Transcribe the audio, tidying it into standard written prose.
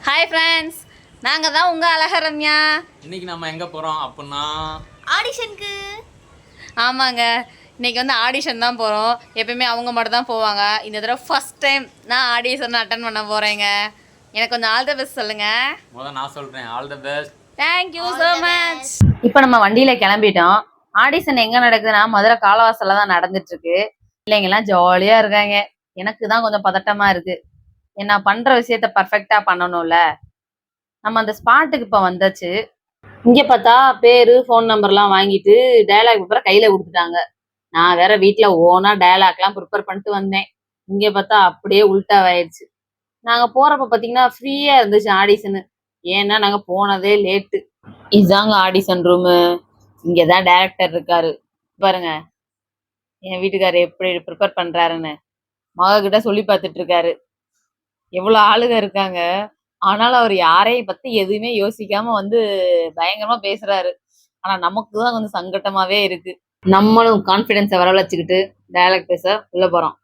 Hi friends, நாங்கள் தான் உங்கள் அழகர் ரம்யா. இன்னைக்கு நம்ம எங்கே போகிறோம் அப்படின்னா ஆடிஷனுக்கு. ஆமாங்க, இன்னைக்கு வந்து ஆடிஷன் தான் போகிறோம். எப்பயுமே அவங்க மட்டும் தான் போவாங்க. இந்த தடவை ஃபஸ்ட் டைம் நான் ஆடிஷன் அட்டன் பண்ண போகிறேங்க. எனக்கு கொஞ்சம் ஆல் த பெஸ்ட் சொல்லுங்கள். முதல்ல நான் சொல்கிறேன், all the best. Thank you so much. இப்போ நம்ம வண்டியில் கிளம்பிட்டோம். ஆடிஷன் எங்கே நடக்குதுன்னா மதுரை காலவாசலில் தான் நடந்துட்டுருக்கு. பிள்ளைங்கெல்லாம் ஜாலியாக இருக்காங்க. எனக்கு தான் கொஞ்சம் பதட்டமாக இருக்குது. என்ன பண்ணுற விஷயத்த பர்ஃபெக்டாக பண்ணணும்ல. நம்ம அந்த ஸ்பாட்டுக்கு இப்போ வந்தாச்சு. இங்கே பார்த்தா பேர் ஃபோன் நம்பர்லாம் வாங்கிட்டு டயலாக் பேப்பரை கையில் கொடுத்துட்டாங்க. நான் வேற வீட்டில் ஓனாக டயலாக்லாம் ப்ரிப்பேர் பண்ணிட்டு வந்தேன். இங்கே பார்த்தா அப்படியே உல்ட்டாவாயிடுச்சு. நாங்கள் போகிறப்ப பார்த்தீங்கன்னா ஃப்ரீயாக இருந்துச்சு ஆடிஷனு. ஏன்னா நாங்கள் போனதே லேட்டு. இதுதாங்க ஆடிஷன் ரூமு. இங்கே தான் டைரக்டர் இருக்காரு. பாருங்க என் வீட்டுக்காரர் எப்படி ப்ரிப்பேர் பண்ணுறாருன்னு மகக்கிட்ட சொல்லி பார்த்துட்டு இருக்காரு. எவ்வளோ ஆளுங்க இருக்காங்க. ஆனாலும் அவர் யாரையும் பத்தி எதுவுமே யோசிக்காம வந்து பயங்கரமா பேசுறாரு. ஆனா நமக்கு தான் கொஞ்சம் சங்கட்டமாவே இருக்கு. நம்மளும் கான்பிடன்ஸை வரவழைச்சுக்கிட்டு டயலாக் பேச உள்ள போறோம்.